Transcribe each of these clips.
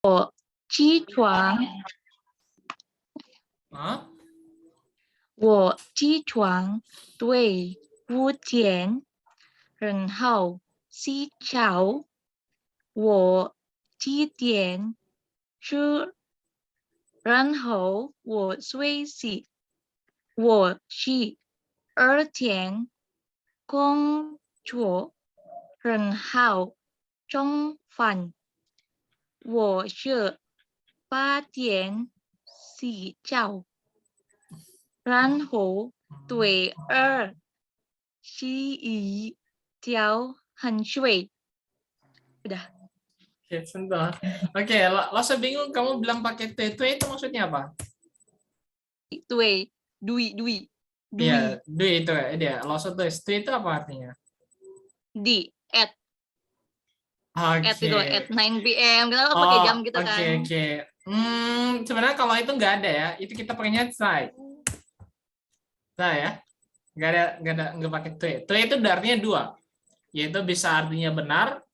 我起床，啊，我起床对5点，然后洗澡，我几点吃，然后我睡醒，我12点工作，然后中饭，我是8点洗澡。然后对洗脚很水。Udah. oke, sebentar. Oke, Lasa bingung kamu bilang pakai T. T itu maksudnya apa? Dui, dui, dui, Iya, dui. dui itu ya. Dia, Lasa tuh T itu apa artinya? Di, at Oke. itu, at 9 p.m. Kita pakai Oh, jam kita oke, kan. oke. Sebenarnya kalau itu nggak ada ya. Itu kita pakainya Tsai. Tsai ya. Nggak pakai T. T itu artinya dua. Yaitu bisa artinya benar.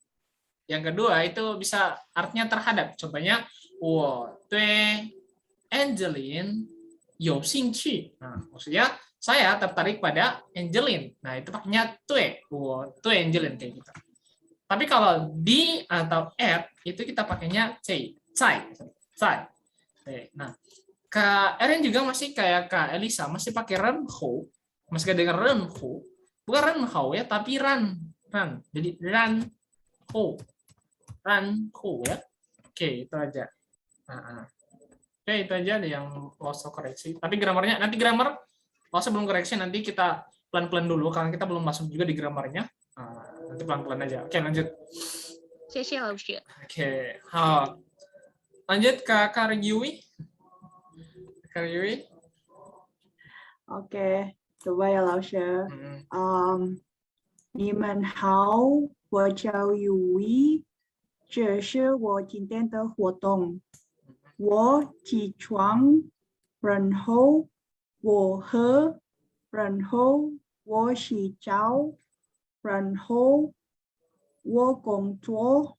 Yang kedua itu bisa artinya terhadap. Contohnya, 我对 Angeline 有兴趣. Nah, maksudnya saya tertarik pada Angeline. Nah, itu pakainya 对，我对 Angeline kayak gitu. Tapi kalau di atau at itu kita pakainya 在. Nah, Kak Erin juga masih kayak Kak Elisa masih pakai renho, masih dengan renho, bukan renho ya, tapi ran. Jadi ranho ya. Oke, itu aja. Nah, oke, itu aja deh yang Loso koreksi. Tapi gramarnya nanti grammar Loso belum koreksi, nanti kita pelan-pelan dulu karena kita belum masuk juga di gramarnya. Nanti pelan-pelan aja. Oke, lanjut. 谢谢老师。 Oke, lanjut ke Kak Ryui. Kak Ryui. OK，各位老师， Hmm. 你们好，我叫Yui，这是我今天的活动。我起床，然后我喝，然后我洗澡，然后我工作，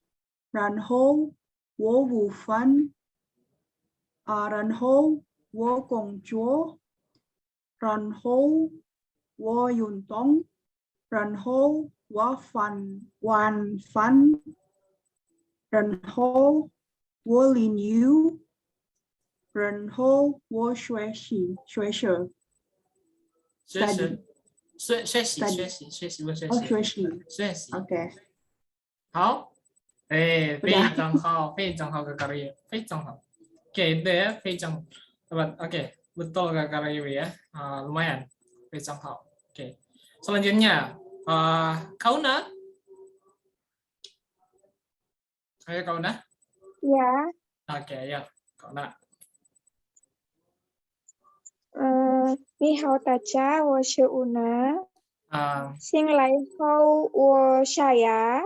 然后我午饭，然后我工作，然后我运动，然后我晚饭，然后我淋雨，然后我学习。学习 Study 学习 Study 不学哦，习学习。学习 OK，好，非 udah 常好，非常好 Kak Karyu, 非常好. Oke, itu ya, 非常Oke, betul Kak Karyu ya. Lumayan, 非常好. Oke. Selanjutnya, Kauna. Ayo Kauna. Ya, Oke, ayo Kauna. 你好，大家，我是乌娜。 Ah, 新来后，我沙哑，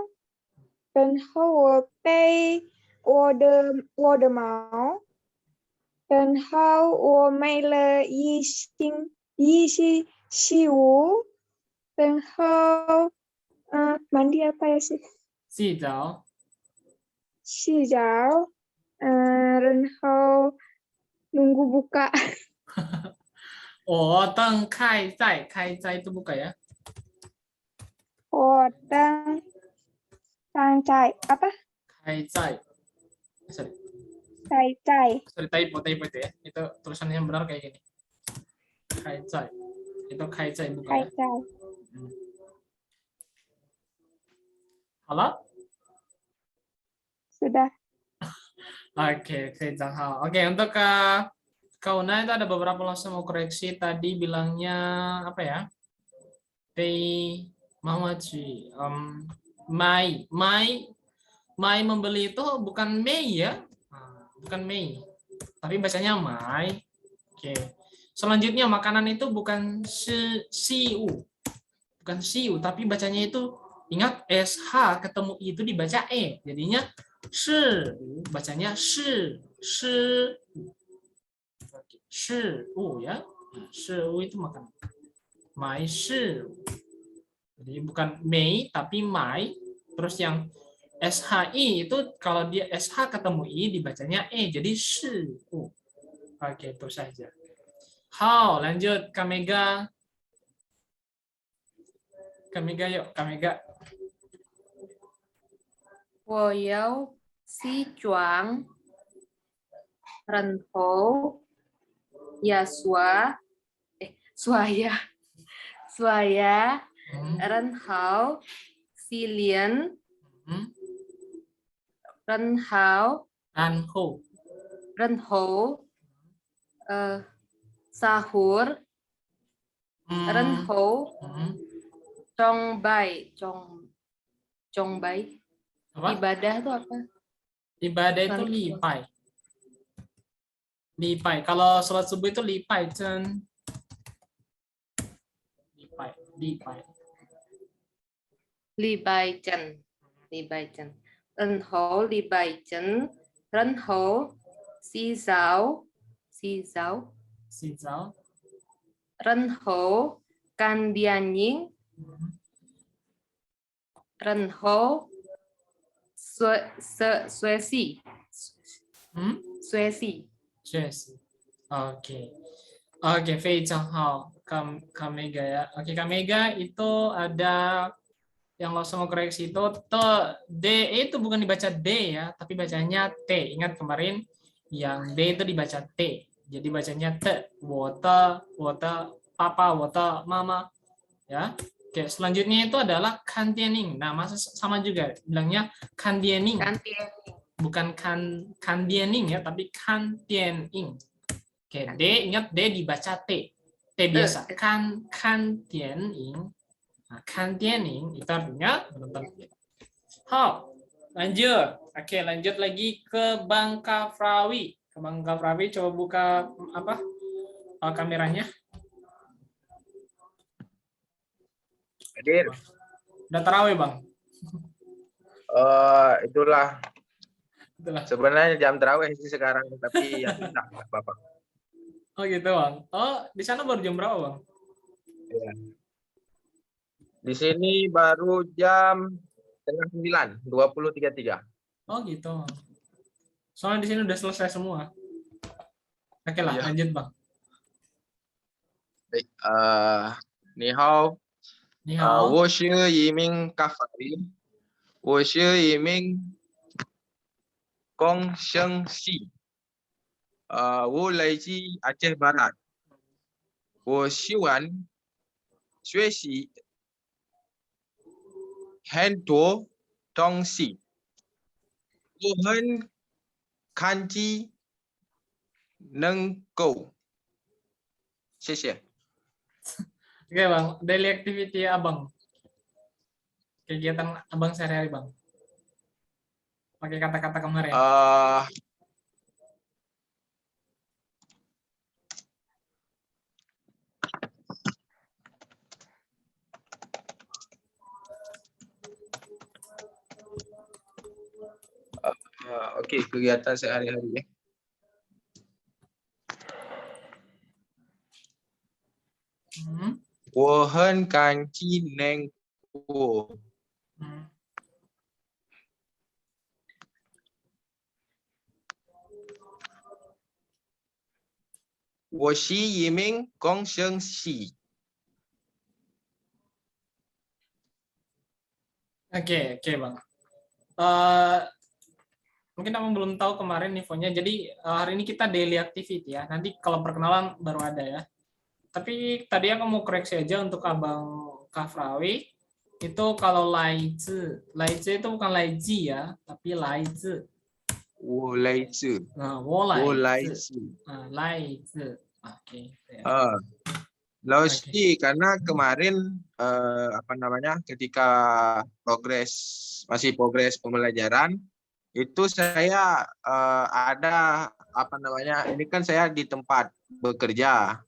然后我背我的毛，然后我买了一些物，然后mandi apa ya sih? 洗澡 洗澡，然后nunggu buka. 我等开在 itu buka ya. 我等在apa? 开在 sorry, 在 typo itu ya. Itu tulisannya yang benar kayak gini. 开在 itu 开在 buka ya. 在 好了. sudah. Oke, hal. Oke, untuk Kauna itu ada beberapa langsung mau koreksi tadi bilangnya apa ya? Pay Mamachi. Mai membeli itu bukan Mei ya? Bukan Mei. Tapi bacanya Mai. Oke. Selanjutnya makanan itu bukan siu. Bukan siu, tapi bacanya itu ingat SH ketemu I itu dibaca E. Jadinya shi, bacanya shi ya. Shi itu makan. Mai shi. Jadi bukan Mei tapi Mai. Terus yang SHI itu kalau dia SH ketemu I dibacanya E, jadi shi. Oke, itu saja. How, lanjut Kamega. Kamega yuk, Kamega. 我要西装，然后Swaya, Hmm, 然后Silian, hmm. 然后 Anho. Sahur, Hmm, 然后 hmm. Chongbai. Apa? Ibadah tuh apa? Ibadah itu Balik. lipai. Lipai. Kalau sholat subuh itu lipai, Chen. Lipai. Li Bai Chen. 然后礼拜天，然后洗澡， Si Zhao. 然后看电影， Hmm. 然后学习， Hmm? 确实。Oke. Oke, 非常好。Kamega ya. Oke, Kamega itu ada yang langsung mau koreksi itu D itu bukan dibaca D ya, tapi bacanya T. Ingat kemarin yang D itu dibaca T. Jadi bacanya T. Water, papa, water, mama. Ya. Oke, selanjutnya itu adalah Kandiening. Nah, masa sama juga bilangnya Kandiening. kantin. Bukan Kandiening ya, tapi Kandiening. Oke, D, ingat D dibaca T. T biasa. Kandiening. Nah, Kandiening itu artinya menonton film. Lanjut. Oke, lanjut lagi ke Bang Kafrawi. Ke Bang Kafrawi, coba buka apa kameranya. Hadir. Udah tarawih, Bang? Itulah Itulah. sebenarnya jam tarawih sih sekarang, tapi ya tidak Bapak. Oh gitu, Bang. Oh, di sana baru jam berapa, Bang? Ya. Di sini baru jam 8:30, 20.33. Oh gitu. Soalnya di sini udah selesai semua. Oke lah, Iya. lanjut, Bang. Baik, ni hao, Ni hao. 我是一名咖啡，我是一名工程师，我来自Aceh Barat，我喜欢学习很多东西，我很看机能够，谢谢。 Oke, Bang. Daily activity Abang. Kegiatan Abang sehari-hari, Bang. Pakai kata-kata kemarin. Oke, kegiatan sehari-hari ya. Hmm. 我很感激能够 Hmm. 我是一名工程师。 Oke, Bang. Mungkin Abang belum tahu kemarin infonya. Jadi hari ini kita daily activity ya. Nanti kalau perkenalan baru ada ya. Tapi tadi aku mau koreksi aja untuk Abang Kafrawi. Itu kalau laizi itu bukan laiji ya, tapi laizi. 我来自， Nah, 我来自。 laizi. Oke. Ya. Lalu sih karena kemarin apa namanya ketika masih progres pembelajaran itu saya ada apa namanya ini kan saya di tempat bekerja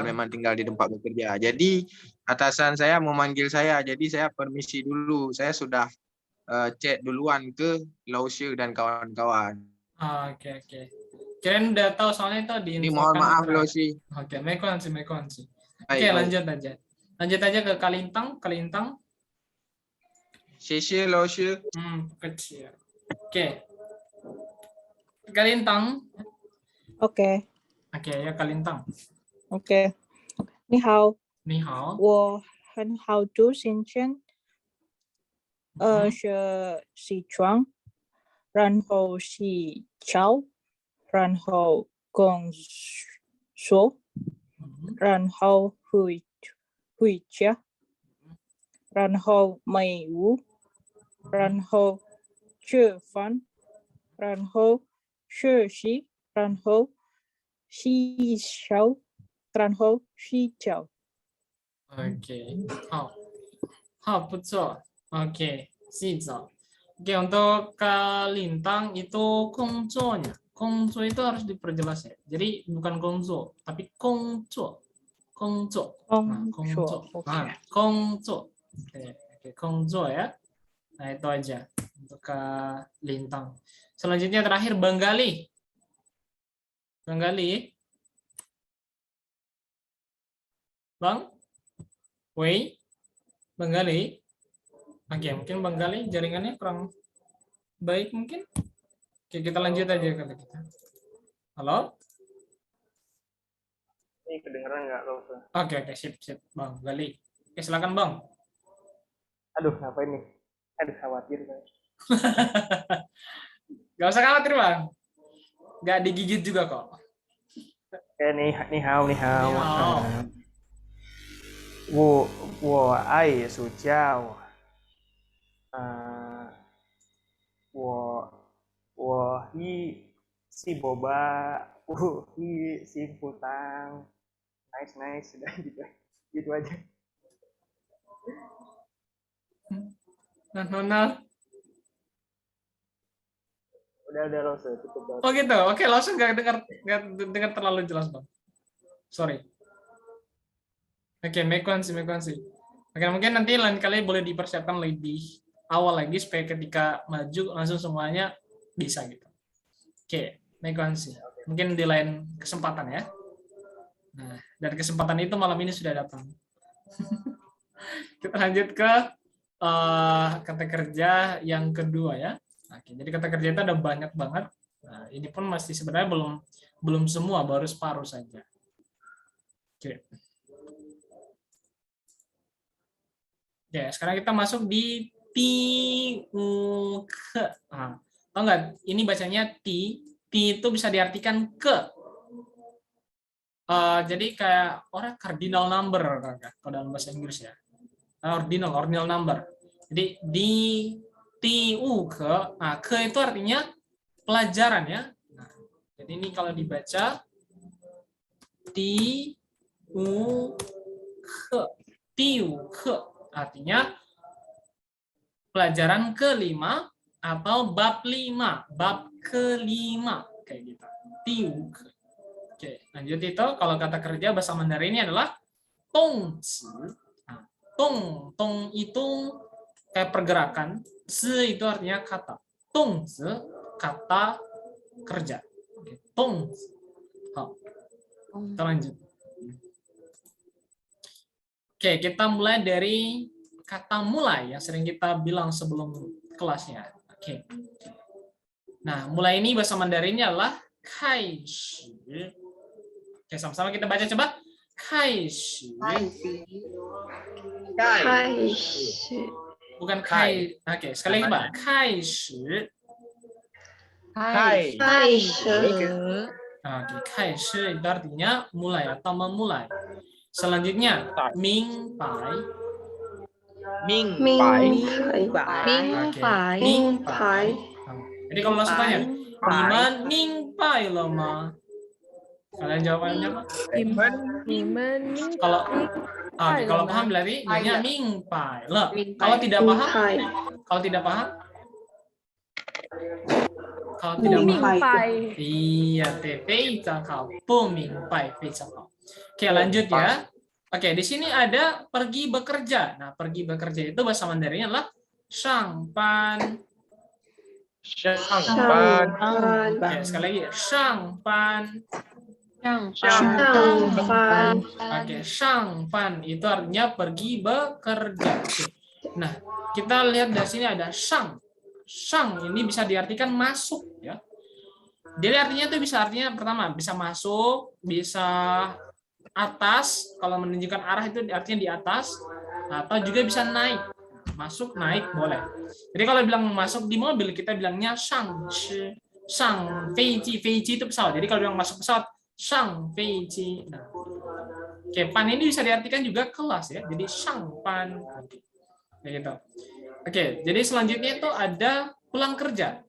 memang tinggal di tempat bekerja, jadi atasan saya memanggil saya, jadi saya permisi dulu, saya sudah chat duluan ke Lausi dan kawan-kawan. Oke. Kirain udah tahu soalnya itu di. Ini mohon maaf Lausi. Oke, mekonsi. Oke, lanjut aja ke Kalintang. 谢谢老师。 kecil. Oke. Kalintang. OK Oke, ya Kalintang. OK，你好，你好。我很好读新鲜，嗯是起床，然后洗澡，然后工作，嗯然后回家，然后买屋，然后吃饭，然后学习，然后洗手，然后睡觉。 Oke, 好，好，不错。Oke, 洗澡。Oke, untuk Kalintang itu kongconya. Kongco itu harus diperjelas ya. Jadi bukan kongco, tapi kongco. Kongco. Nah, kongco. Oke. Nah, kongco. Oke, kongco ya. Nah, itu aja untuk Kalintang. Selanjutnya terakhir Banggali. Banggali. Bang? Wei? Banggali? Oke, mungkin Banggali jaringannya kurang baik mungkin. Oke, kita lanjut aja kali kita. Halo? Ini kedengeran nggak lo? Oke, sip, Bang Gali. Oke, silakan Bang. Aduh, ngapain nih? Aduh, khawatir saya. Gak usah khawatir Bang. Gak digigit juga kok. Nih hao. Ni hao. 我爱暑假。我si boba, si putang. Nice, sudah gitu aja. Nah. Udah lo cukup banget. Oh gitu. Oke, langsung gak dengar terlalu jelas Bang. Sorry. Oke, mekonsi. Oke, mungkin nanti lain kali boleh dipersiapkan lebih awal lagi supaya ketika maju langsung semuanya bisa gitu. Oke, mekonsi. Mungkin di lain kesempatan ya. Nah, dan kesempatan itu malam ini sudah datang. Kita lanjut ke kata kerja yang kedua ya. Oke, jadi kata kerja itu ada banyak banget. Nah, ini pun masih sebenarnya belum semua, baru separuh saja. Oke. Oke, sekarang kita masuk di ke. Nah, tahu nggak? Ini bacanya ti itu bisa diartikan ke. Jadi kayak orang cardinal number kalau dalam bahasa Inggris ya. Ordinal number. Jadi di ke. Nah, ke itu artinya pelajaran ya. Nah, jadi ini kalau dibaca ke artinya pelajaran kelima atau bab 5, bab kelima kayak gitu. Ke. Oke, lanjut itu kalau kata kerja bahasa Mandarinnya adalah tongzi. Nah, tong itu kayak pergerakan, zi itu artinya kata. Tongzi kata kerja. Oke, tongzi. Kita lanjut. Oke, kita mulai dari kata mulai yang sering kita bilang sebelum kelasnya. Oke. Nah, mulai ini bahasa Mandarinnya adalah kaishi. Oke, sama-sama kita baca coba. Kaishi. Bukan kai. Oke, sekali lagi, Mbak. Kaishi. Oke, kaishi itu artinya mulai atau memulai. Selanjutnya, mingpai. Jadi kalau langsung tanya, "Niman mingpai lo ma?" Kalian jawabannya apa? Kalau paham berarti nanya mingpai. Lo. Kalau tidak paham? Iya, Fei Cakau. Pumingpai Fei Cakau. Oke, lanjut ya. Oke, di sini ada pergi bekerja. Nah, pergi bekerja itu bahasa Mandarinnya adalah shangpan. Oke, sekali lagi. Shangpan. Oke, shangpan itu artinya pergi bekerja. Oke. Nah, kita lihat dari sini ada shang. Shang ini bisa diartikan masuk ya. Jadi artinya itu bisa artinya pertama bisa masuk, bisa atas, kalau menunjukkan arah itu artinya di atas, atau juga bisa naik. Masuk, naik boleh. Jadi kalau bilang masuk di mobil kita bilangnya shang shi, shang feiji, feiji itu pesawat. Jadi kalau bilang masuk pesawat shang feiji. Nah, oke, pan ini bisa diartikan juga kelas ya. Jadi shang pan. Kayak gitu. Oke, jadi selanjutnya itu ada pulang kerja.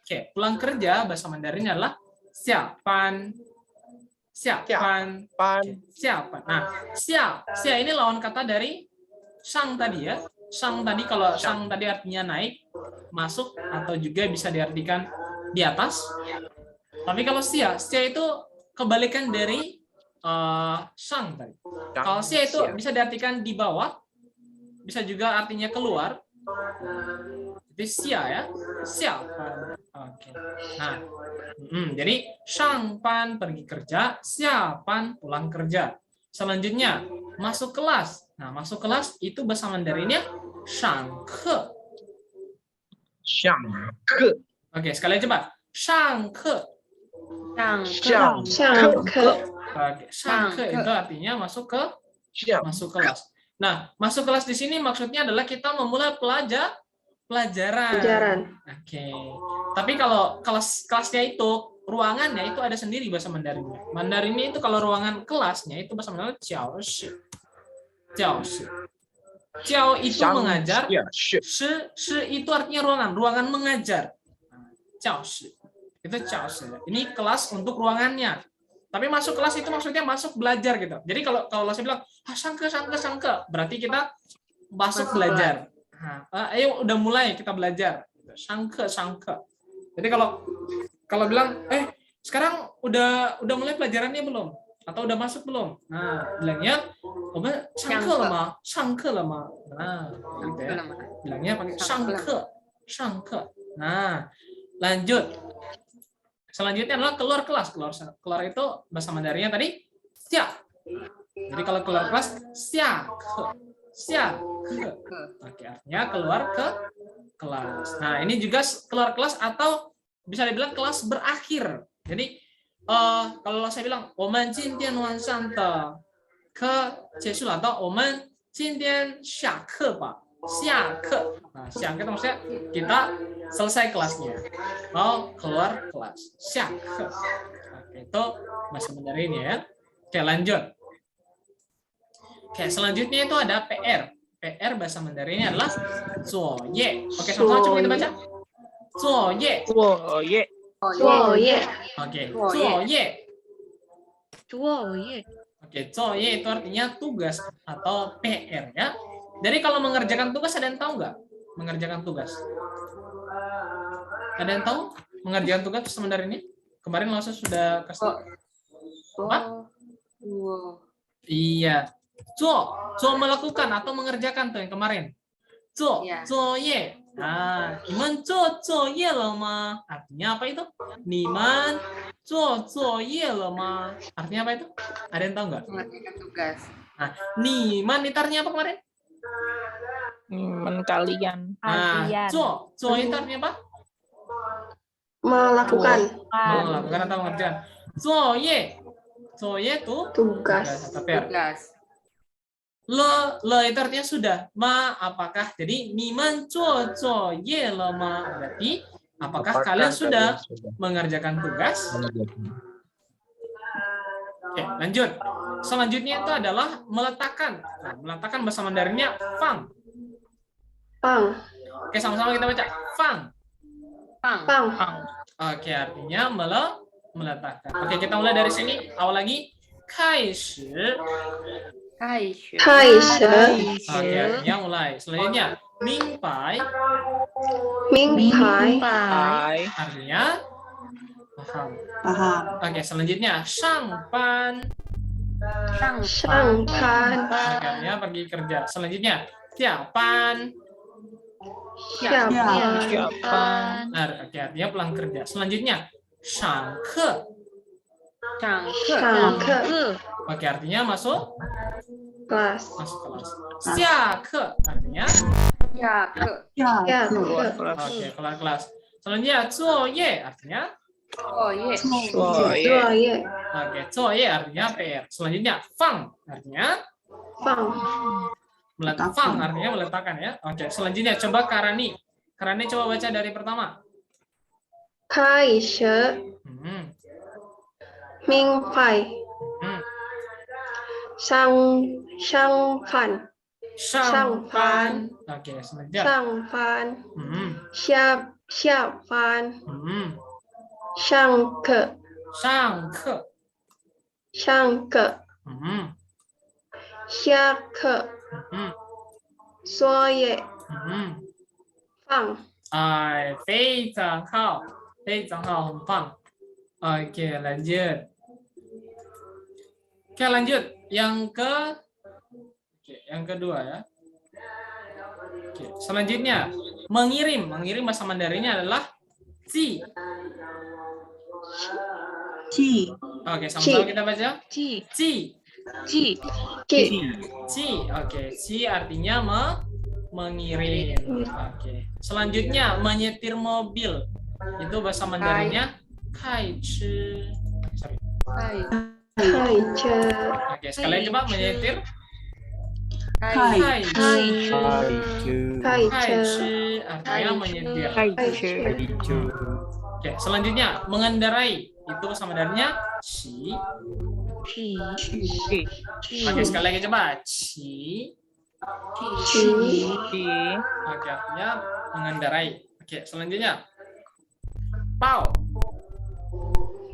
Oke, pulang kerja bahasa Mandarin adalah siapan. Siapan. Siapan. Nah, sia ini lawan kata dari sang tadi ya. Sang tadi kalau sang tadi artinya naik, masuk atau juga bisa diartikan di atas. Tapi kalau sia itu kebalikan dari sang tadi. Kalau sia itu bisa diartikan di bawah, bisa juga artinya keluar. Jadi sia ya, siapan. Oke. Nah, jadi shangpan pergi kerja, siapan pulang kerja. Selanjutnya masuk kelas. Nah, masuk kelas itu bahasa Mandarinnya shangke. Shangke. Oke, sekali lagi cepat. Shangke. Shangke. Oke, shangke itu artinya masuk kelas. Nah, masuk kelas di sini maksudnya adalah kita memulai pelajaran. Oke. Tapi kalau kelasnya itu ruangannya itu ada sendiri bahasa Mandarinnya. Mandarinnya itu kalau ruangan kelasnya itu bahasa Mandarin jiao shi. Jiao itu mengajar, shi itu artinya ruangan mengajar. Jiao shi. Itu jiao shi. Ini kelas untuk ruangannya. Tapi masuk kelas itu maksudnya masuk belajar gitu. Jadi kalau saya bilang sangke, berarti kita masuk belajar. Nah, ayo udah mulai kita belajar. Sangke. Jadi kalau bilang sekarang udah mulai pelajarannya belum? Atau udah masuk belum? Nah, bilangnya sangke lama. Nah, gitu ya. Bilangnya pakai sangke. Nah, lanjut. Selanjutnya adalah keluar kelas. Keluar itu bahasa Mandarinnya tadi xia. Jadi kalau keluar kelas xia ke. Oke, artinya keluar ke kelas. Nah, ini juga keluar kelas atau bisa dibilang kelas berakhir. Jadi kalau saya bilang 我们今天晚上的课结束了 atau 我们今天下课吧。下课. Nah, 下课itu maksudnya kita selesai kelasnya. Keluar kelas. 下课. Oke, itu bahasa Mandarinnya ya. Oke, lanjut. Oke, selanjutnya itu ada PR. PR bahasa Mandarinnya adalah 作业. Oke, sama-sama coba kita baca. 作业. Oke, 作业. Oke, 作业itu artinya tugas atau PR ya. Jadi kalau mengerjakan tugas ada yang tahu nggak? Mengerjakan tugas. Ada yang tahu mengerjakan tugas sebenarnya ini? Kemarin langsung sudah kasih. Apa? Iya. 做 melakukan atau mengerjakan tuh yang kemarin. 做 作业. Nah, 你们做作业了吗? Artinya apa itu? 你们做作业了吗? Artinya apa itu? Ada yang tahu nggak? Mengerjakan tugas. Nah, 你们 itu artinya apa kemarin? Kalian. Nah, 做 itu artinya apa? Melakukan. Melakukan atau mengerjakan. 作业 itu Tugas. Le itu artinya sudah. Ma apakah? Jadi 你们做作业了吗? Berarti apakah kalian sudah mengerjakan tugas? Oke, lanjut. Selanjutnya itu adalah meletakkan. Nah, meletakkan bahasa Mandarinnya fang. Oke, sama-sama kita baca. Fang. Oke, artinya meletakkan. Oke, kita mulai dari sini. Awal lagi. 开始. Oke, artinya mulai. Selanjutnya. 明白. Artinya paham. Oke, selanjutnya. 上班. Artinya pergi kerja. Selanjutnya. 下班. Nah, oke, artinya pulang kerja. Selanjutnya. 上课. Oke, artinya masuk kelas. Masuk kelas. 下课 artinya Ya ke. Ya, Ya ke. ke. oke, kelar kelas. Selanjutnya 作业 artinya Oh ye. Soye. oke, 作业 artinya PR. Selanjutnya 放 artinya Fang. fang artinya meletakkan ya. Oke, selanjutnya coba Karani. Karani coba baca dari pertama. 开始 Hmm, 明白 hmm. 上班 Sampan. Oke, selanjutnya. 上班 Hmm, 下班 hmm. 上课上课. 上课 Hmm, 下课 hmm, 作业 hmm. 放 Ay, 非常好，非常好，很棒。Oke, lanjut. Oke, lanjut. Yang kedua ya. Oke, selanjutnya mengirim. Mengirim bahasa Mandarinnya adalah ji. Ji. Oke, sama-sama kita baca. Ji. Ji. Ji. Ji. Oke, ji artinya mengirim. Oke. Selanjutnya menyetir mobil. Itu bahasa Mandarinnya kai chi. Sorry. 开车 Oke, sekalian coba menyetir. Kai. Kai chi. 开 Kai 车 chi artinya menyetir. Haiche. Oke, selanjutnya mengendarai. Itu bahasa Mandarinnya chi. Ji. Oke, sekali lagi coba. Chi. 骑 Oke, artinya mengendarai. Oke, selanjutnya. Pao.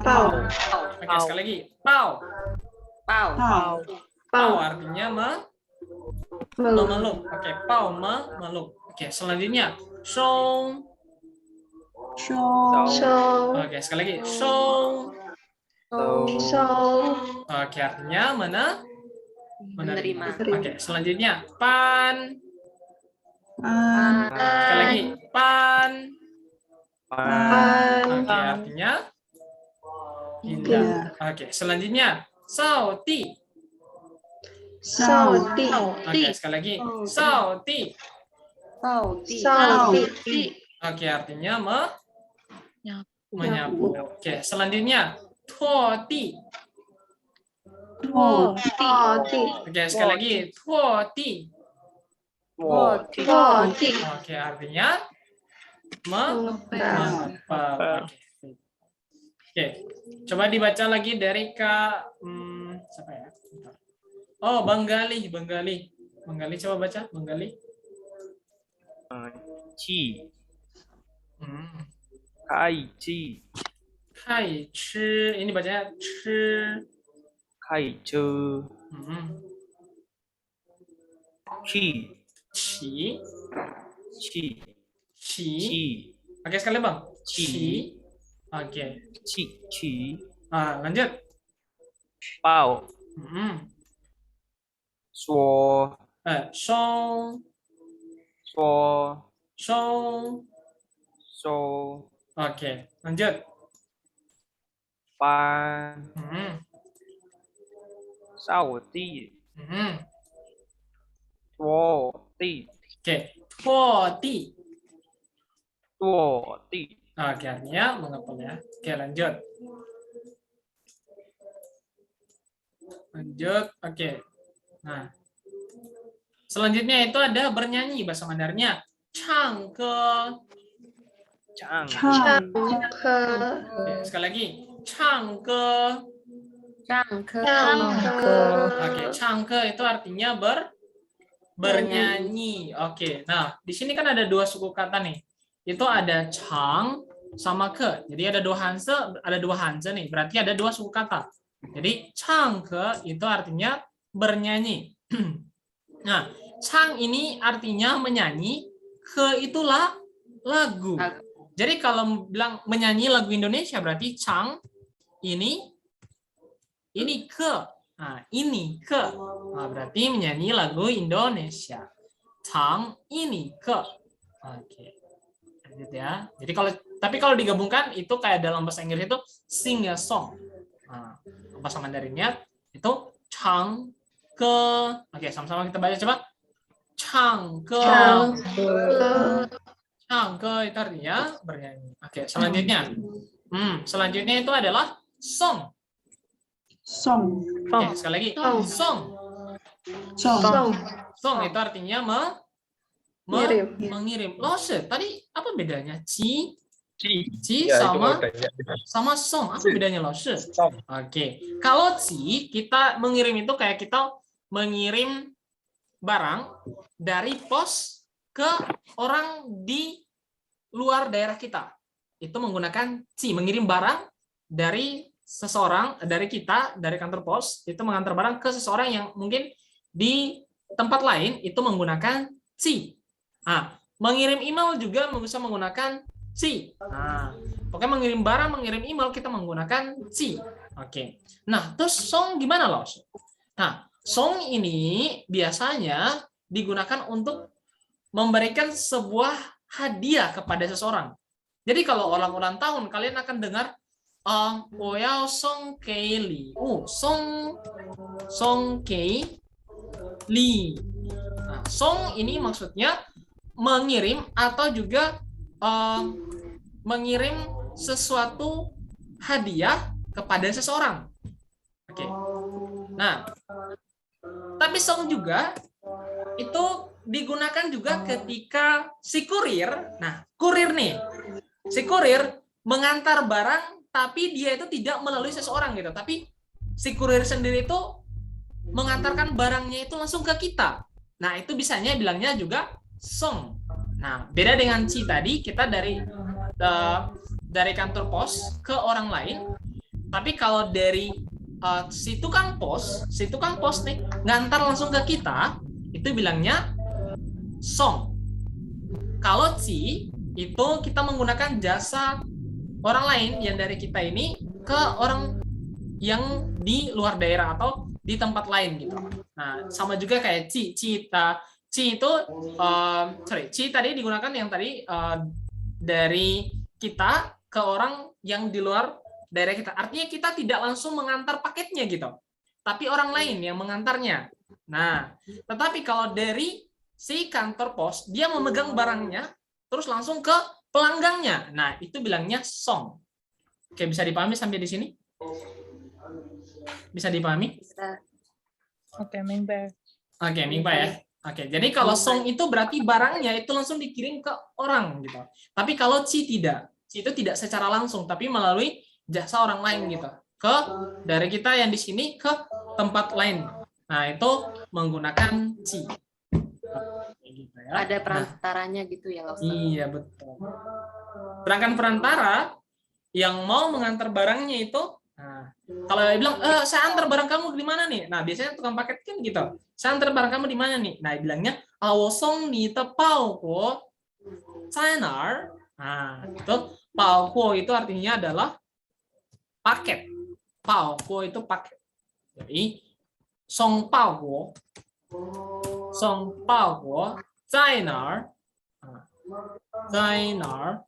抱 Oke, sekali lagi. Pao. Pao Pao. Pao 抱 artinya meluk memeluk. Oke, pao memeluk. Oke, selanjutnya. Song. Shou. 收 Oke, sekali lagi. Song. 收 Oke, artinya menerima. Menerima. Oke, selanjutnya. Pan. Pan. Sekali lagi. Pan. pan Oke, artinya indah. Oke, selanjutnya. Sauti. 扫地 Oke, sekali lagi. Sauti. 扫地 Oke, artinya Nyapu. menyapu. Oke, selanjutnya. Tuoti. Oh. 扫地 Oke, sekali lagi. Tuoti. 扫地 Oke, artinya mengepel mengepel. Oke, coba dibaca lagi dari Kak siapa ya? Bentar. Oh, Bengali. Bengali coba baca Bengali. Chi. Hmm. Kai chi. Kai chi. Ini bacanya chi. Kai chu. Chi. Chi. Chi. Chi. Chi. Oke, sekali Bang. Chi. Chi. Oke. Chi. Chi. Lanjut. Bao. Suo. Song. Suo. Song. So. Oke, lanjut. Pan. Sao ti. Tuo ti. Oke, tuoti. Tuo ti. Oke, artinya mengepel ya. Oke, lanjut. Oke. Nah, selanjutnya itu ada bernyanyi bahasa Mandarinnya. Changke. Chang. Chang. 科 Oke, sekali lagi. Changke. 上课 Oke, changke itu artinya bernyanyi. Oke, nah di sini kan ada dua suku kata nih. Itu ada chang sama ke. Jadi ada dua hanse nih. Berarti ada dua suku kata. Jadi changke itu artinya bernyanyi. Nah, chang ini artinya menyanyi, ke itulah lagu. Jadi kalau bilang menyanyi lagu Indonesia berarti chang ini ke. Nah, ini ke. Nah, berarti menyanyi lagu Indonesia. Chang ini ke. Oke. Lanjut ya. Jadi kalau digabungkan itu kayak dalam bahasa Inggris itu sing a song. Nah, bahasa Mandarinnya itu chang ke. Oke, sama-sama kita baca coba. Changke. Changke itu artinya bernyanyi. Oke, selanjutnya. Selanjutnya itu adalah song. Song. Oke, sekali lagi. Song. Song. Song itu artinya mengirim. Lose, tadi apa bedanya? Ci Ya, itu sama mau tanya. sama song. Apa bedanya lose? Oke. Kalau ci kita mengirim itu kayak kita mengirim barang dari pos ke orang di luar daerah kita. Itu menggunakan ci, mengirim barang dari seseorang, dari kita, dari kantor pos, itu mengantar barang ke seseorang yang mungkin di tempat lain, itu menggunakan ci. Nah, mengirim email juga bisa menggunakan ci. Nah, pokoknya mengirim barang, mengirim email kita menggunakan ci. Oke. Nah, terus song gimana loh? Nah, song ini biasanya digunakan untuk memberikan sebuah hadiah kepada seseorang. Jadi kalau orang ulang tahun, kalian akan dengar "我要送给礼物", "送给礼". Nah, song ini maksudnya mengirim atau juga mengirim sesuatu hadiah kepada seseorang. Oke. Nah, tapi song juga itu digunakan juga ketika si kurir. Nah, kurir nih. Si kurir mengantar barang tapi dia itu tidak melalui seseorang gitu. Tapi si kurir sendiri itu mengantarkan barangnya itu langsung ke kita. Nah, itu bisanya bilangnya juga song. Nah, beda dengan ci tadi, kita dari kantor pos ke orang lain. Tapi kalau dari si tukang pos nih ngantar langsung ke kita, itu bilangnya song. Kalau ci itu kita menggunakan jasa orang lain yang dari kita ini ke orang yang di luar daerah atau di tempat lain gitu. Nah, sama juga kayak ci itu ci tadi digunakan yang tadi dari kita ke orang yang di luar daerah kita. Artinya kita tidak langsung mengantar paketnya gitu, tapi orang lain yang mengantarnya. Nah, tetapi kalau dari si kantor pos, dia memegang barangnya terus langsung ke pelanggannya. Nah, itu bilangnya song. Oke, bisa dipahami sampai di sini? Bisa dipahami? Bisa. Oke, mingba. Oke, mingba ya. Oke, jadi kalau song itu berarti barangnya itu langsung dikirim ke orang gitu. Tapi kalau ci tidak. Ci itu tidak secara langsung, tapi melalui jasa orang lain gitu. Dari kita yang di sini ke tempat lain. Nah, itu menggunakan ci. Gitu ya. Ada perantaranya gitu ya, Ustaz? Iya, betul. Sedangkan perantara yang mau mengantar barangnya itu, nah, kalau dia bilang, saya antar barang kamu di mana nih? Nah, biasanya tukang paket kan gitu. Saya antar barang kamu di mana nih? Nah, bilangnya, "我送你的包裹在哪儿?" Nah, itu 包裹itu artinya adalah paket. 包裹itu paket. Jadi, 送包裹在哪儿？在哪儿？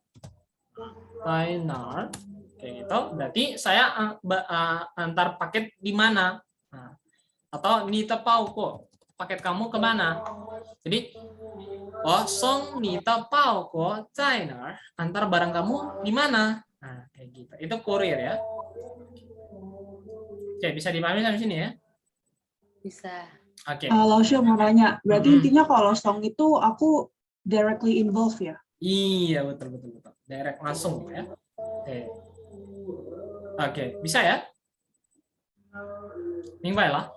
在哪儿？ Kayak gitu. Berarti saya antar paket di mana? Nah, atau ni tepau kok paket kamu kemana? Jadi, song ni tepau kok在哪儿？ antar barang kamu di mana? Nah, kayak gitu. Itu kurir ya. Oke, bisa dipahami sampai sini ya? Bisa. Oke. Lausya mau nanya, berarti intinya kalau song itu aku directly involved ya? Iya, betul. Direct langsung ya. Oke, bisa ya? Mingbai lah.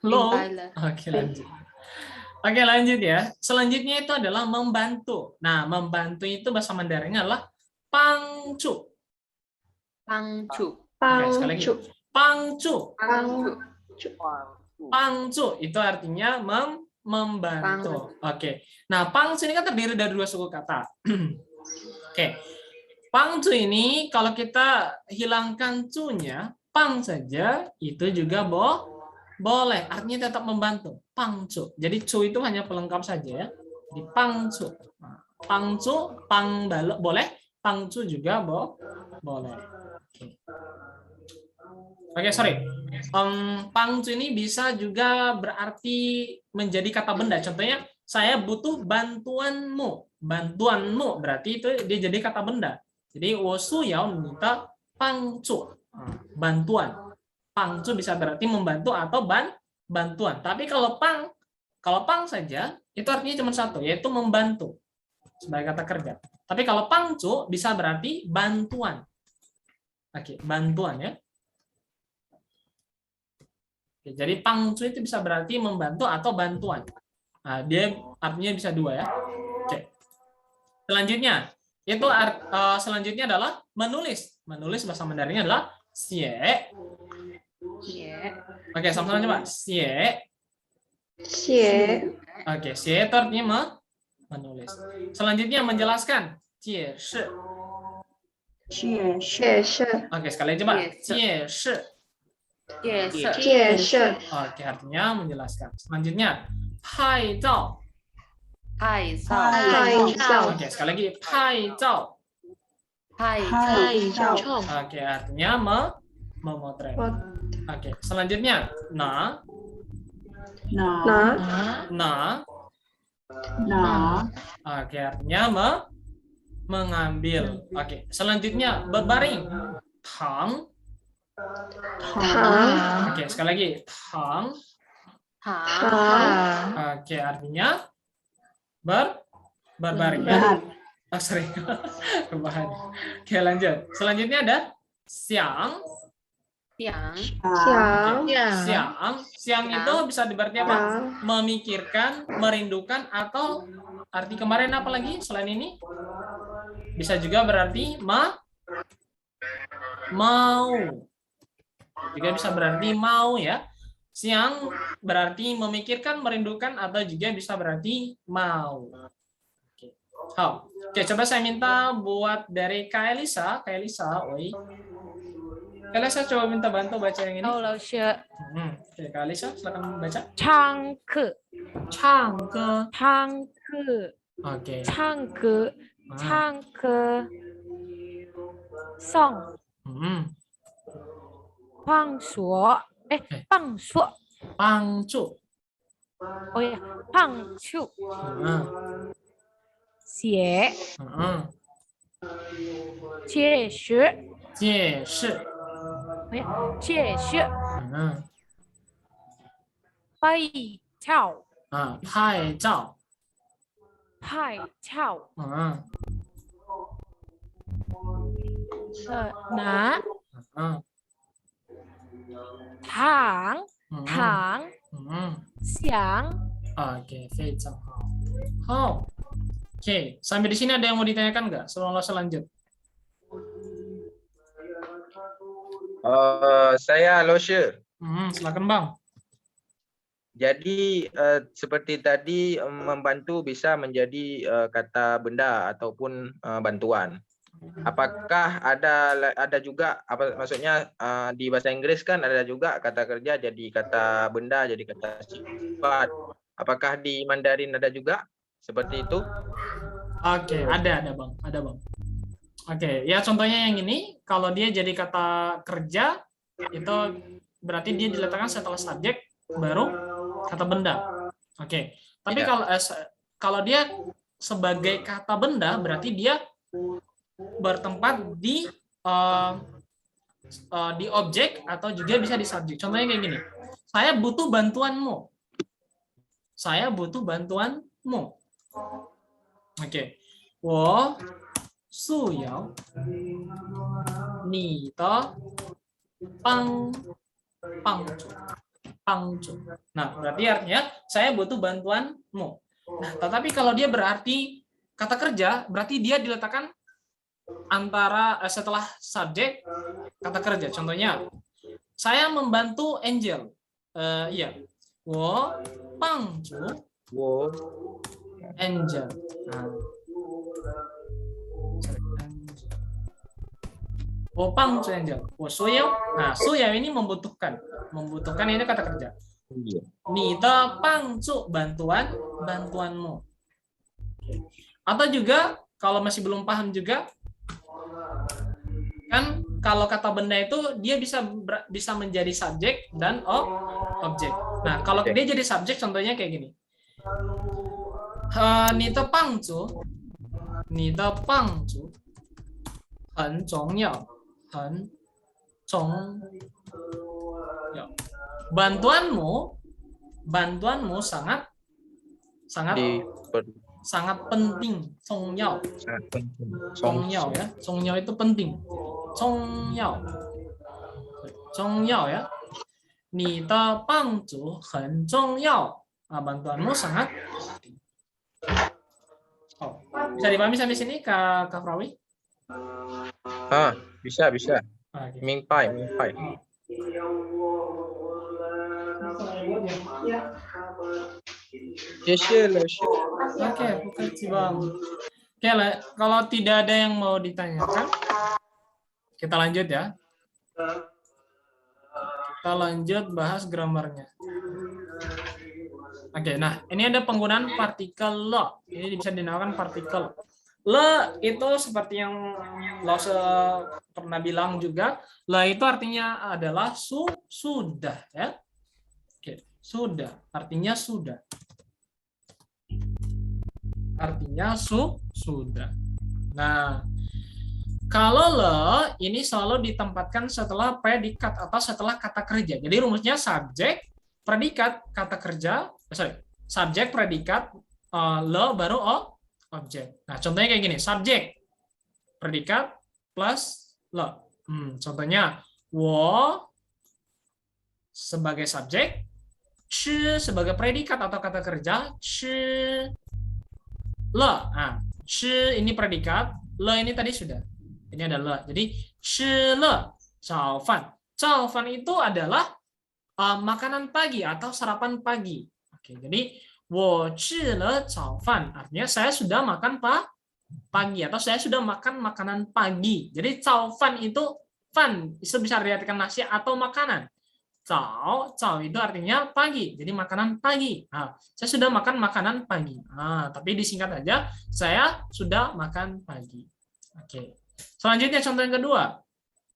Halo. Oke, lanjut. Oke, lanjut ya. Selanjutnya itu adalah membantu. Nah, membantu itu bahasa Mandarinnya adalah pangcu. Pangcu. Oke, sekali lagi. Pangcu. Pangcu itu artinya membantu. Oke. Nah, pangcu ini kan terdiri dari dua suku kata. Oke. Pangcu ini kalau kita hilangkan cu-nya, pang saja itu juga boleh. Artinya tetap membantu. Pangcu. Jadi cu itu hanya pelengkap saja ya. Di pangcu. Nah, pangcu, pang boleh, pangcu juga boleh. Oke, sorry. pangcu ini bisa juga berarti menjadi kata benda. Contohnya, saya butuh bantuanmu. Bantuanmu berarti itu dia jadi kata benda. Jadi, 我需要你的帮助. Bantuan. Pangcu bisa berarti membantu atau bantuan. Tapi kalau pang saja, itu artinya cuma satu, yaitu membantu sebagai kata kerja. Tapi kalau pangcu bisa berarti bantuan. Oke, bantuan ya. Oke, jadi pangcu itu bisa berarti membantu atau bantuan. Nah, dia artinya bisa dua ya. Oke. Selanjutnya, selanjutnya adalah menulis. Menulis bahasa Mandarinnya adalah xie. Oke, sama-sama coba. Xie. Oke, xie itu artinya menulis. Selanjutnya menjelaskan. Jie shi. Oke, sekali lagi coba. Jie shi. Oke, artinya menjelaskan. Selanjutnya, pai zao. Oke, sekali lagi. Pai zao. Oke, artinya memotret. Oke, selanjutnya, na. Oke, artinya mengambil. Oke, selanjutnya berbaring. Tang. Oke, sekali lagi. Tang. Oke, artinya berbaring. Oh, sorry. Rebahan. Oke, lanjut. Selanjutnya ada siang. Siang itu bisa berarti apa? Memikirkan, merindukan, atau arti kemarin apa lagi selain ini? Bisa juga berarti mau. Juga bisa berarti mau ya. Siang berarti memikirkan, merindukan, atau juga bisa berarti mau. Oke, coba saya minta buat dari Kak Elisa. Kak Elisa, oi. Kak Elisa coba minta bantu baca yang ini. Oke, Kak Elisa silakan baca. 唱歌 Oke. 唱歌 song 放锁 放锁 Pangcu. oh ya 放处 写 解释 解释. 哦呀解释 拍照 拍照. 拍照 拿 躺 想Oke, 非常好. Oke, sampai di sini ada yang mau ditanyakan nggak sebelum lanjut? Saya Loshe. Silakan Bang. Jadi seperti tadi membantu bisa menjadi kata benda ataupun bantuan. Apakah ada juga maksudnya di bahasa Inggris kan ada juga kata kerja jadi kata benda, jadi kata sifat. Apakah di Mandarin ada juga seperti itu? Oke, ada Bang, Oke, ya contohnya yang ini, kalau dia jadi kata kerja itu berarti dia diletakkan setelah subjek baru kata benda. Oke, tapi kalau dia sebagai kata benda berarti dia bertempat di objek atau juga bisa di subjek. Contohnya kayak gini. Saya butuh bantuanmu. Saya butuh bantuanmu. Oke. 我需要你的帮助. Nah, berarti artinya saya butuh bantuanmu. Nah, tetapi kalau dia berarti kata kerja, berarti dia diletakkan antara setelah subjek kata kerja. Contohnya, saya membantu Angel. Iya. 我帮助 Angel. Angel. Nah, 需要 ini membutuhkan. Membutuhkan ini kata kerja. 你的帮助 bantuanmu. Atau juga kalau masih belum paham juga kan kalau kata benda itu dia bisa menjadi subjek dan objek. Nah, kalau dia jadi subjek contohnya kayak gini. 你的帮助很重要，很重要。bantuanmu sangat penting, 重要 ya. 重要 itu penting. 重要 ya. 你的帮助很重要. Bantuanmu sangat penting. Bisa dipahami sampai sini Kak Frawi? Bisa. Oke. Mingpai. Oke, Bang. Oke, kalau tidak ada yang mau ditanyakan, kita lanjut ya. Kita lanjut bahas gramarnya. Oke, nah ini ada penggunaan partikel lo. Ini bisa dinamakan partikel. Le itu seperti yang lo pernah bilang juga, le itu artinya adalah sudah ya. Oke, sudah, artinya sudah. Artinya sudah. Nah, kalau le ini selalu ditempatkan setelah predikat atau setelah kata kerja. Jadi rumusnya subjek, predikat, kata kerja, subjek, predikat, le baru objek. Nah, contohnya kayak gini, subjek, predikat, plus le. Contohnya, 我 sebagai subjek, 吃 sebagai predikat atau kata kerja, 吃 le. Nah, 吃 ini predikat, le ini tadi sudah. Ini ada le. Jadi, 吃了早饭. 早饭itu adalah makanan pagi atau sarapan pagi. Oke, jadi 我吃了早饭 artinya saya sudah makan pagi atau saya sudah makan makanan pagi. Jadi 早饭 itu fan itu bisa diartikan nasi atau makanan. 早 itu artinya pagi. Jadi makanan pagi. Nah, saya sudah makan makanan pagi. Nah, tapi disingkat aja saya sudah makan pagi. Oke. Selanjutnya contoh yang kedua.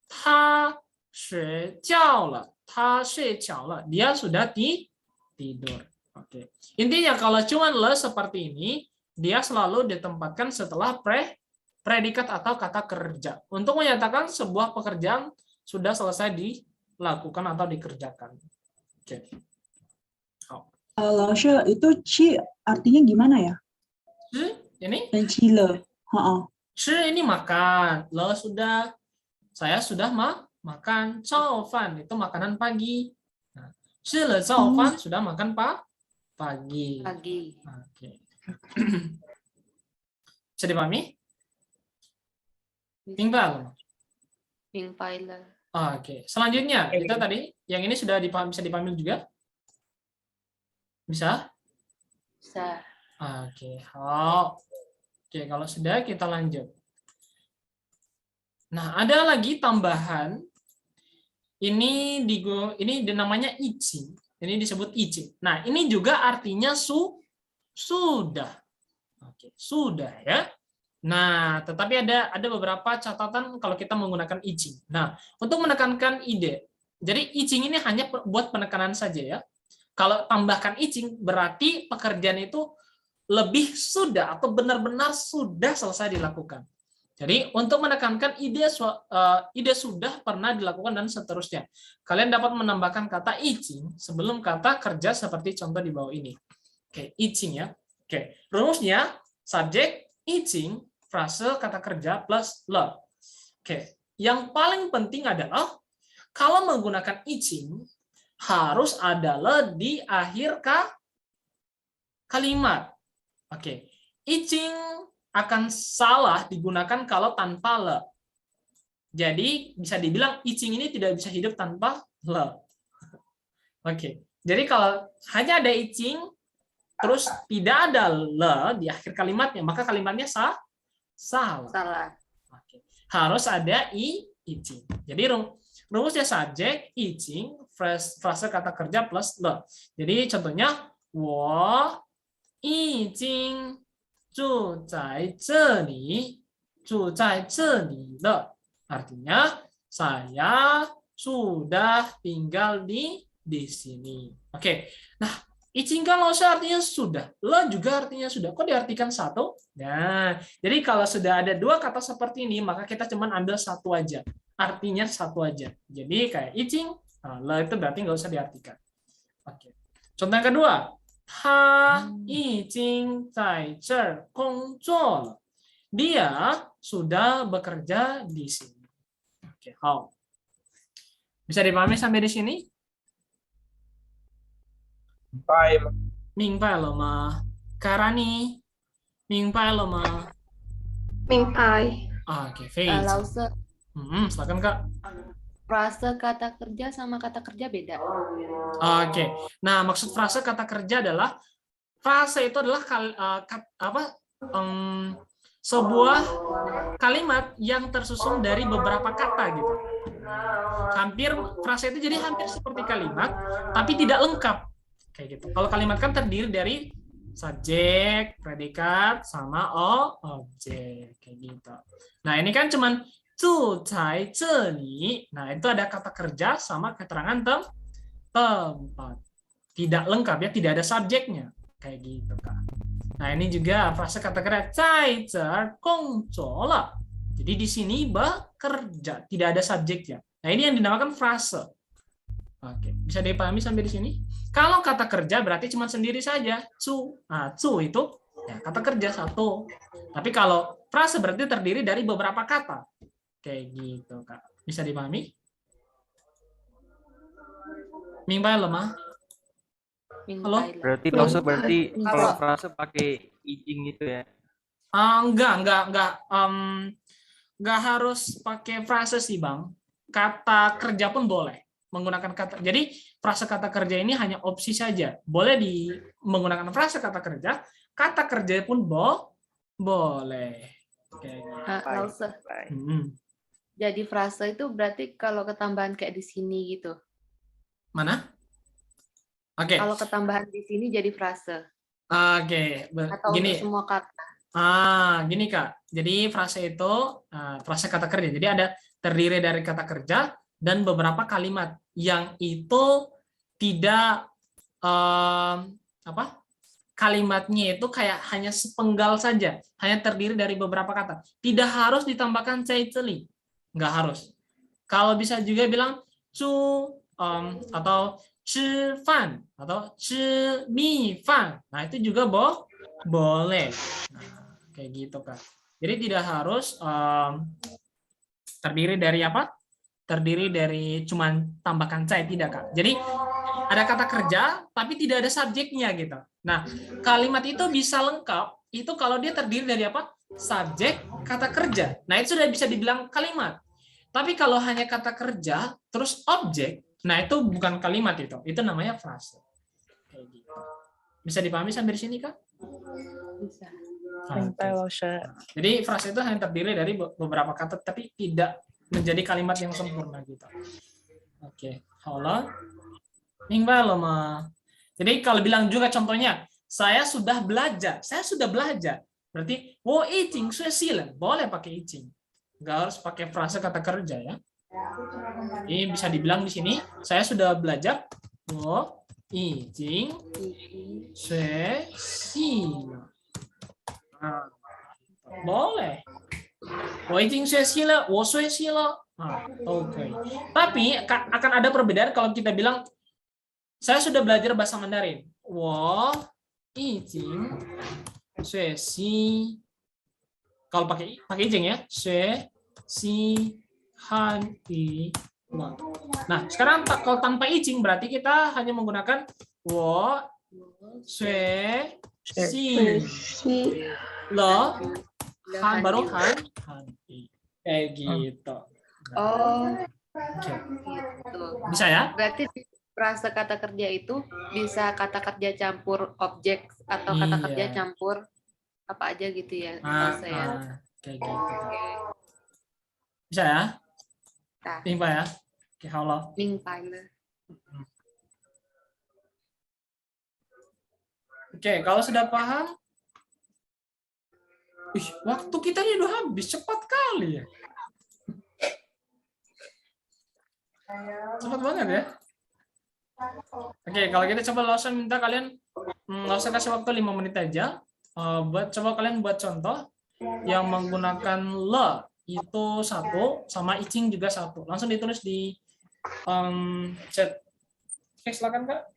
他睡觉了. 他睡觉了. Dia sudah tidur. Oke. Intinya kalau cuma le seperti ini, dia selalu ditempatkan setelah predikat atau kata kerja untuk menyatakan sebuah pekerjaan sudah selesai dilakukan atau dikerjakan. Oke. Laushe, itu ci artinya gimana ya? Ci ini? Dan ci le. Ci ini makan. Le sudah. Saya sudah makan. 早饭 itu makanan pagi. Nah, 吃了早饭 sudah makan pagi. Oke. Bisa dipahami? Tinggal. Oke. Selanjutnya kita tadi yang ini sudah bisa dipahami juga? Bisa? Bisa. Oke. Oke, kalau sudah kita lanjut. Nah, ada lagi tambahan. Ini namanya ichi. Ini disebut ichi. Nah, ini juga artinya sudah. Oke, sudah ya. Nah, tetapi ada beberapa catatan kalau kita menggunakan ichi. Nah, untuk menekankan ide. Jadi ichi ini hanya buat penekanan saja ya. Kalau tambahkan ichi berarti pekerjaan itu lebih sudah atau benar-benar sudah selesai dilakukan. Jadi untuk menekankan ide sudah pernah dilakukan dan seterusnya. Kalian dapat menambahkan kata iching sebelum kata kerja seperti contoh di bawah ini. Oke, iching ya. Oke, rumusnya subjek iching, frase kata kerja plus le. Oke, yang paling penting adalah kalau menggunakan iching harus ada le di akhir kalimat. Oke, iching akan salah digunakan kalau tanpa le. Jadi bisa dibilang iching ini tidak bisa hidup tanpa le. Oke. Jadi kalau hanya ada iching terus tidak ada le di akhir kalimatnya, maka kalimatnya salah. Oke. Harus ada iching. Jadi rumusnya subjek iching frase kata kerja plus le. Jadi contohnya 我已经住在这里了. Artinya Saya sudah tinggal di sini. Oke. Nah, izinkan laoshi artinya sudah. Le juga artinya sudah. Kok diartikan satu? Nah, jadi kalau sudah ada dua kata seperti ini, maka kita cuma ambil satu aja. Artinya satu aja. Jadi kayak izin, nah, le itu berarti nggak usah diartikan. Oke. Contoh yang kedua. 他已经在这儿工作了. Dia sudah bekerja di sini. Oke, how? Bisa dipahami sampai di sini? 明白了吗？ Karani, 明白了吗？ Mingpai. Oke, Faith. Lause, Silakan Kak. frase kata kerja sama kata kerja beda. Oke. Nah, maksud frase kata kerja adalah frase itu adalah sebuah kalimat yang tersusun dari beberapa kata gitu. Hampir frase itu jadi hampir seperti kalimat tapi tidak lengkap kayak gitu. Kalau kalimat kan terdiri dari subjek, predikat sama objek kayak gitu. Nah, ini kan cuman 住在这里. Nah, itu ada kata kerja sama keterangan tempat. Tidak lengkap ya, tidak ada subjeknya. Kayak gitu, Kak. Nah, ini juga frase kata kerja 在这儿工作了. Jadi di sini bekerja, tidak ada subjeknya. Nah, ini yang dinamakan frase. Oke, bisa dipahami sampai di sini? Kalau kata kerja berarti cuma sendiri saja. zu. Nah, zu itu ya, kata kerja satu. Tapi kalau frase berarti terdiri dari beberapa kata. Kayak gitu, Kak. Bisa dipahami? Mingpai lemah? Halo? Berarti lause berarti kalau frase pakai izin gitu ya. Enggak harus pakai frase sih, Bang. Kata kerja pun boleh menggunakan kata. Jadi frase kata kerja ini hanya opsi saja. Boleh menggunakan frase kata kerja pun boleh. Kayak gitu. Lause. Jadi frase itu berarti kalau ketambahan kayak di sini gitu. Mana? Oke. Kalau ketambahan di sini jadi frase. Oke. Atau Gini. untuk semua kata. Gini Kak. Jadi frase itu frase kata kerja. Jadi ada terdiri dari kata kerja dan beberapa kalimat yang itu tidak kalimatnya itu kayak hanya sepenggal saja, hanya terdiri dari beberapa kata. Tidak harus ditambahkan caiceli. Nggak harus. Kalau bisa juga bilang cu atau ci fan atau ci mi fan. Nah, itu juga boleh. Nah, kayak gitu, Kak. Jadi tidak harus terdiri dari apa? Terdiri dari cuman tambahkan cai, tidak, Kak. Jadi ada kata kerja tapi tidak ada subjeknya gitu. Nah, kalimat itu bisa lengkap itu kalau dia terdiri dari apa? Subjek, kata kerja. Nah, itu sudah bisa dibilang kalimat. Tapi kalau hanya kata kerja, terus objek, nah itu bukan kalimat itu. Itu namanya frase. Kayak gitu. Bisa dipahami sampai di sini, Kak? Bisa. Jadi frase itu hanya terdiri dari beberapa kata, tapi tidak menjadi kalimat yang sempurna gitu. Oke. Halo. Jadi kalau bilang juga contohnya, saya sudah belajar. Berarti, 我已经学习了. Boleh pakai 已经. Nggak harus pakai frase kata kerja ya. Ini bisa dibilang di sini, saya sudah belajar. 我已经学习了. Boleh. 我已经学习了，我学习了. Oke. Tapi akan ada perbedaan kalau kita bilang saya sudah belajar bahasa Mandarin. 我已经学习. Kalau pakai izin ya, 学习汉语. Nah, sekarang kalau tanpa izin berarti kita hanya menggunakan 我学习了 han baru han kayak gitu. Oh, Oke. gitu. Bisa ya? Berarti frase kata kerja itu bisa kata kerja campur objek atau kata kerja Iya. campur apa aja gitu ya frase ya. Kayak gitu. Bisa ya? Nah, Timpa ya? Oke, halo. mingpai. Oke, kalau sudah paham, waktu kita ini udah habis cepat kali ya. Cepat banget ya. Oke, kalau gitu coba Lawson minta kalian Lawson kasih waktu 5 menit aja. Coba kalian buat contoh yang menggunakan le itu 1 sama icing juga 1. Langsung ditulis di chat. Oke, silakan Kak.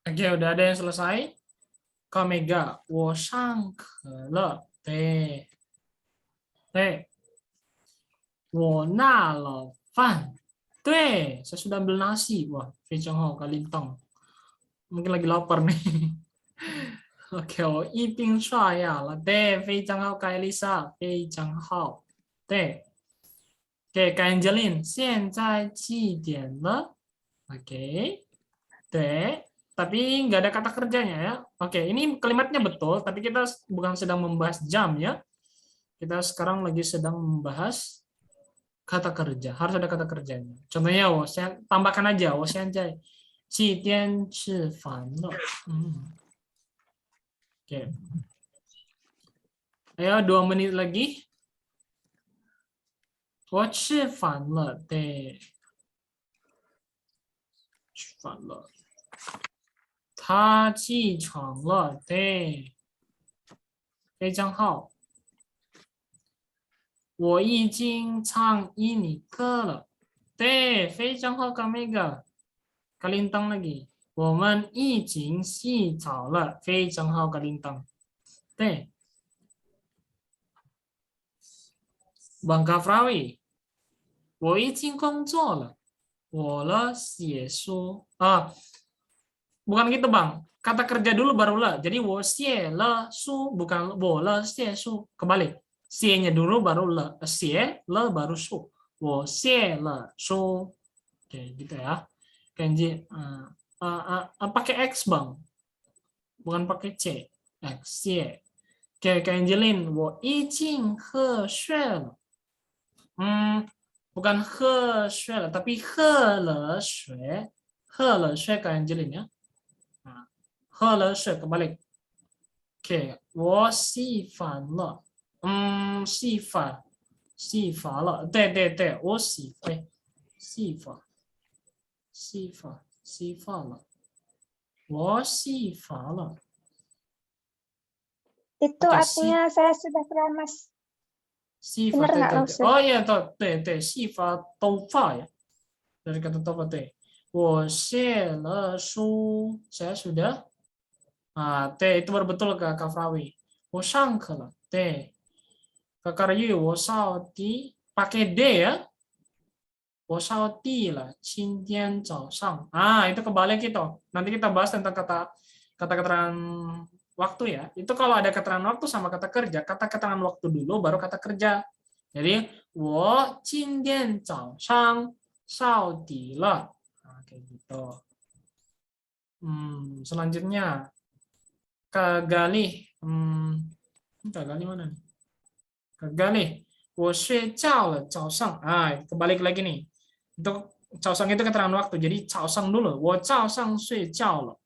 Oke, udah ada yang selesai. Kamega, 我上课了，对，对，我拿了饭，对，saya sudah ambil nasi. Wah, 非常好, Kalintang. Mungkin lagi lapar nih. Oke, 我一并刷牙了，对，非常好, Kak Elisa, 非常好，对。Oke, Kak Angelin, 现在几点了？Oke, 对。Tapi nggak ada kata kerjanya ya. Oke, ini kalimatnya betul, tapi kita bukan sedang membahas jam ya. Kita sekarang lagi sedang membahas kata kerja. Harus ada kata kerjanya. Contohnya, saya tambahkan aja, 我现在几点吃饭了? Oke. Ayo 2 menit lagi. 我吃饭了，对，吃饭了。他起床了，对，非常好。我已经上英语课了，对，非常好，Kak Mega。Kalintang lagi。我们已经洗澡了，非常好，Kalintang。对。Bang Kafrawi，我已经工作了，我了写书啊。Bukan gitu Bang, kata kerja dulu baru le. Jadi 我写了书 bukan 我了写书. Kebalik, 写nya dulu baru le, 写 le baru 书. 我写了书. Oke, gitu ya. Kenji pakai X Bang, bukan pakai C. X, 写. Oke, Kanjelin, 我已经喝水了. Bukan 喝水了, tapi 喝了水. 喝了水 Kanjelin ya. 喝了水 kebalik. Oke, 我洗饭了。洗发了。对对对，我洗发了。我洗发了。 Itu Oke, artinya saya sudah keramas. 洗发 Benar 对 nggak 对对。 Lawson? Oh iya, 对对，洗发头发ya. Dari kata 头发对。我写了书，saya sudah. T itu baru betul Kak Kafrawi. 我上课了，对。Kak Karyu, 我扫地 pakai D ya. 我扫地了，今天早上. Itu kebalik itu. Nanti kita bahas tentang kata keterangan waktu ya. Itu kalau ada keterangan waktu sama kata kerja, kata keterangan waktu dulu baru kata kerja. Jadi 我今天早上扫地了. Kayak gitu. Selanjutnya Kak Galih, Kak Galih mana nih? Kak Galih, 我睡觉了早上. Kebalik lagi nih. Untuk 早上 itu keterangan waktu. Jadi 早上 dulu. 我早上睡觉了.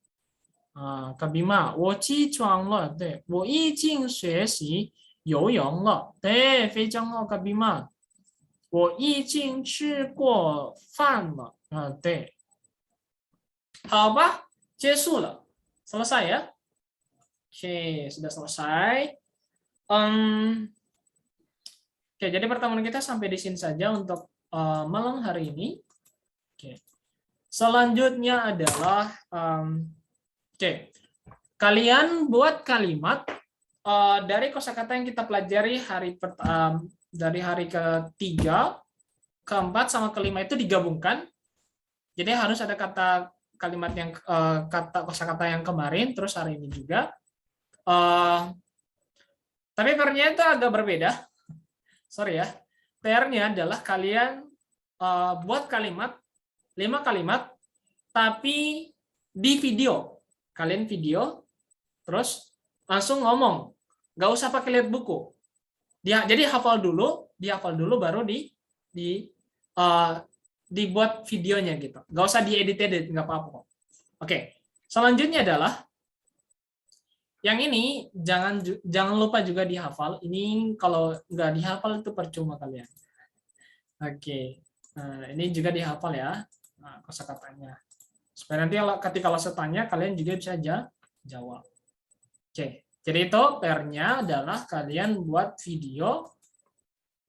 Kak Bima, 我起床了. 对，我已经学习游泳了. 对，非常好 Kak Bima. 我已经吃过饭了. 对。好吧，结束了。Selesai ya. Oke, sudah selesai. Oke, jadi pertemuan kita sampai di sini saja untuk malam hari ini. Oke. Selanjutnya adalah kalian buat kalimat dari kosakata yang kita pelajari dari hari ketiga, keempat sama kelima itu digabungkan. Jadi harus ada kata kalimat yang kosakata yang kemarin, terus hari ini juga. Tapi PR-nya itu agak berbeda. Sorry ya. PR-nya adalah kalian buat kalimat 5 kalimat, tapi di video. Kalian video, terus langsung ngomong. Nggak usah pakai lihat buku. Jadi dihafal dulu, baru dibuat videonya gitu. Nggak usah diedit-edit, nggak apa-apa kok. Oke, selanjutnya adalah yang ini jangan lupa juga dihafal. Ini kalau nggak dihafal itu percuma kalian. Oke, nah, ini juga dihafal ya, kosakatanya. Supaya nanti ketika saya tanya kalian juga bisa jawab. Oke, jadi itu PR-nya adalah kalian buat video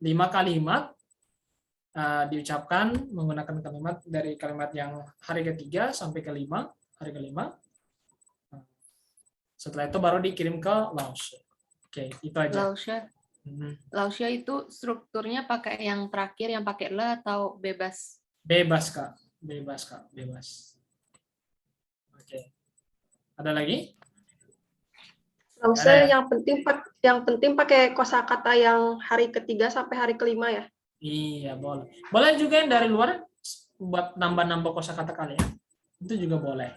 5 kalimat diucapkan menggunakan kalimat dari kalimat yang hari ketiga sampai kelima, hari kelima. Setelah itu baru dikirim ke Laosia. Oke, itu aja. Laosia itu strukturnya pakai yang terakhir yang pakai le atau bebas? Bebas Kak, bebas. Oke. Ada lagi? Nggak usah, yang penting pakai kosakata yang hari ketiga sampai hari kelima ya. Iya, boleh. Boleh juga yang dari luar buat nambah-nambah kosakata kalian. Itu juga boleh.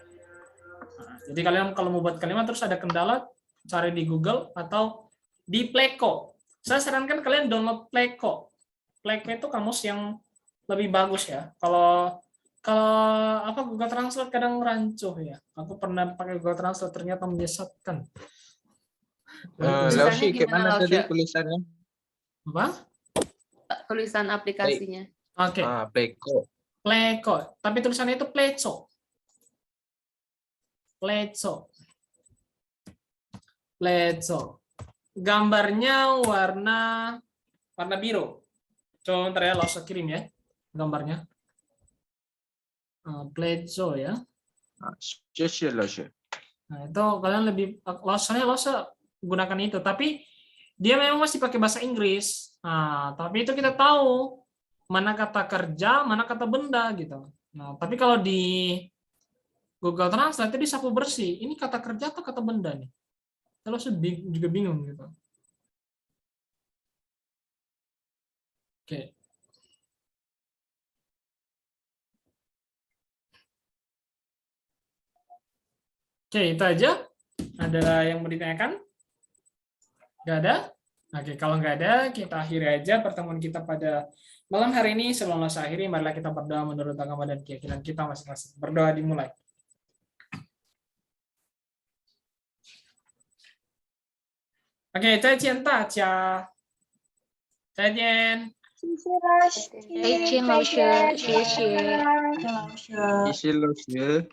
Nah, jadi kalian kalau mau buat kalimat terus ada kendala, cari di Google atau di Pleco. Saya sarankan kalian download Pleco. Pleco itu kamus yang lebih bagus ya. Kalau Google Translate kadang rancuh ya. Aku pernah pakai Google Translate ternyata menyesatkan. Laosia gimana tadi tulisannya? Apa? Tulisan aplikasinya. Oke. Pleco. Pleco. Tapi tulisannya itu Pleco. Gambarnya warna biru. Coba ntar ya, Laosia kirim ya gambarnya. Pleco ya. Nah, itu kalian lebih Laosia gunakan itu, tapi dia memang masih pakai bahasa Inggris. Nah, tapi itu kita tahu mana kata kerja, mana kata benda gitu. Nah, tapi kalau di Google Translate itu disapu bersih. Ini kata kerja atau kata benda nih? Kalau juga bingung gitu. Oke. Oke, itu aja. Ada yang mau ditanyakan? Nggak ada? Oke, kalau nggak ada, kita akhiri aja pertemuan kita pada malam hari ini. Sebelum saya akhiri, marilah kita berdoa menurut agama dan keyakinan kita masing-masing. Berdoa dimulai. Oke, 再见大家。再见。谢谢老师，谢谢老师。